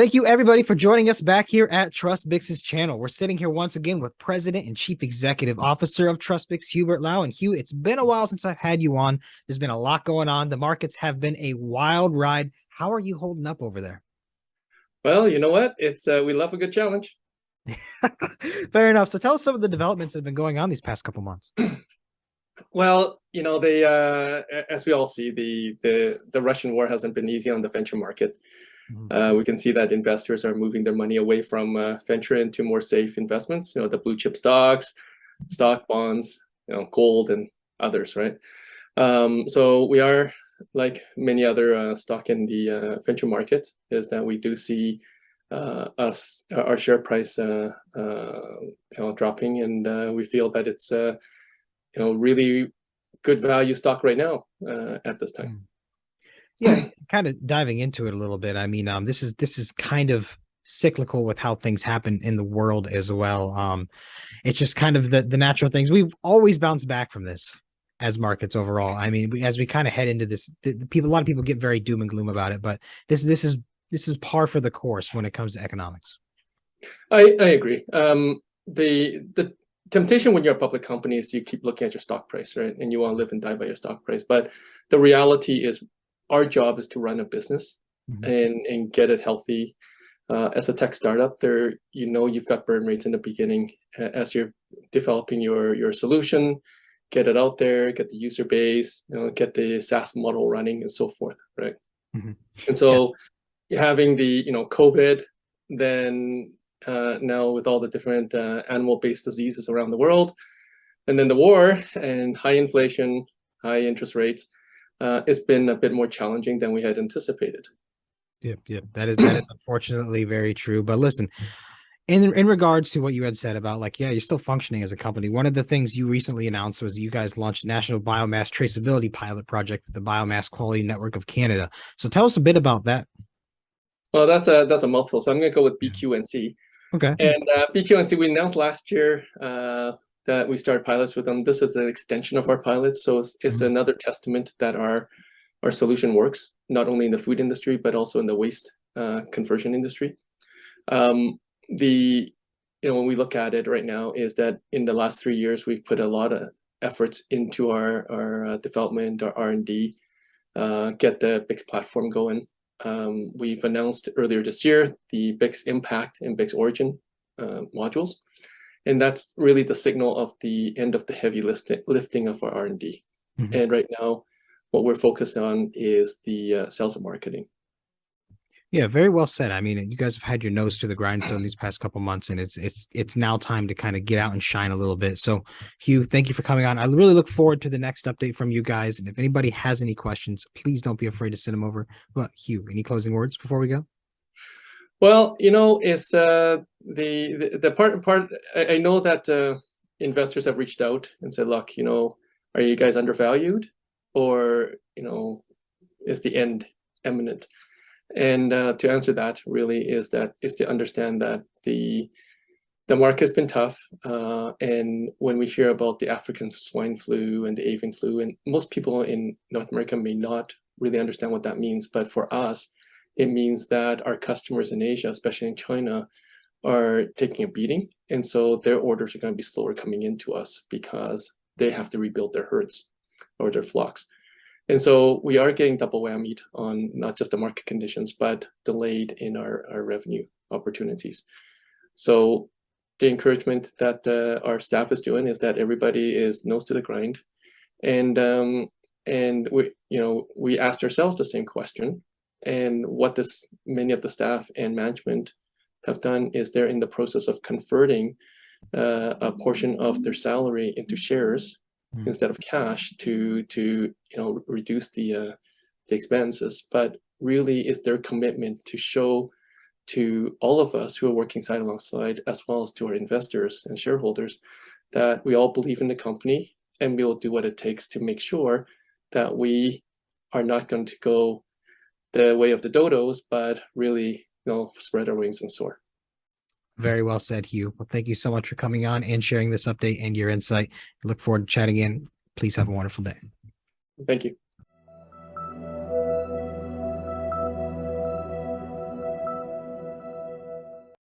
Thank you, everybody, for joining us back here at TrustBIX's channel. We're sitting here once again with President and Chief Executive Officer of TrustBIX, Hubert Lau. And Hugh, it's been a while since I've had you on. There's been a lot going on. The markets have been a wild ride. How are you holding up over there? Well, you know what? It's we love a good challenge. Fair enough. So tell us some of the developments that have been going on these past couple months. Well, they as we all see, the Russian war hasn't been easy on the venture market. We can see that investors are moving their money away from venture into more safe investments. The blue chip stocks, stock bonds, gold, and others, right? So we are like many other stock in the venture market, is that we do see our share price dropping, and we feel that it's really good value stock right now at this time. Yeah, kind of diving into it a little bit. I mean, this is kind of cyclical with how things happen in the world as well. It's just kind of the natural things. We've always bounced back from this as markets overall. I mean, as we kind of head into this, a lot of people get very doom and gloom about it, but this is par for the course when it comes to economics. I agree. The temptation when you're a public company is you keep looking at your stock price, right? And you want to live and die by your stock price. But the reality is our job is to run a business and get it healthy. As a tech startup, you've got burn rates in the beginning as you're developing your solution, get it out there, get the user base, get the SaaS model running and so forth, right? And so having the COVID, then now with all the different animal-based diseases around the world, and then the war and high inflation, high interest rates, it's been a bit more challenging than we had anticipated. Yep. That is unfortunately very true. But listen, in regards to what you had said about you're still functioning as a company. One of the things you recently announced was you guys launched a national biomass traceability pilot project with the Biomass Quality Network of Canada. So tell us a bit about that. Well, that's a mouthful. So I'm going to go with BQNC. Okay. And BQNC, we announced last year that we started pilots with them. This is an extension of our pilots. So it's another testament that our solution works, not only in the food industry, but also in the waste conversion industry. When we look at it right now, is that in the last 3 years, we've put a lot of efforts into our development, our R&D, get the BIX platform going. We've announced earlier this year the BIX Impact and BIX Origin modules, and that's really the signal of the end of the heavy lifting of our R&D. And right now, what we're focused on is the sales and marketing. Yeah, very well said. I mean, you guys have had your nose to the grindstone these past couple months, and it's now time to kind of get out and shine a little bit. So, Hugh, thank you for coming on. I really look forward to the next update from you guys. And if anybody has any questions, please don't be afraid to send them over. But Hugh, any closing words before we go? Well, it's the part. I know that investors have reached out and said, "Look, are you guys undervalued, or is the end imminent?" And to answer that really is to understand that the market's been tough, and when we hear about the African swine flu and the avian flu, and most people in North America may not really understand what that means, but for us, it means that our customers in Asia, especially in China, are taking a beating, and so their orders are going to be slower coming into us because they have to rebuild their herds or their flocks. And so we are getting double whammied on not just the market conditions, but delayed in our revenue opportunities. So the encouragement that our staff is doing is that everybody is nose to the grind. And we asked ourselves the same question. And what many of the staff and management have done is they're in the process of converting a portion of their salary into shares instead of cash to reduce the expenses. But really is their commitment to show to all of us who are working side alongside, as well as to our investors and shareholders, that we all believe in the company and we will do what it takes to make sure that we are not going to go the way of the dodos, but really spread our wings and soar. Very well said, Hugh. Well, thank you so much for coming on and sharing this update and your insight. I look forward to chatting in. Please have a wonderful day. Thank you.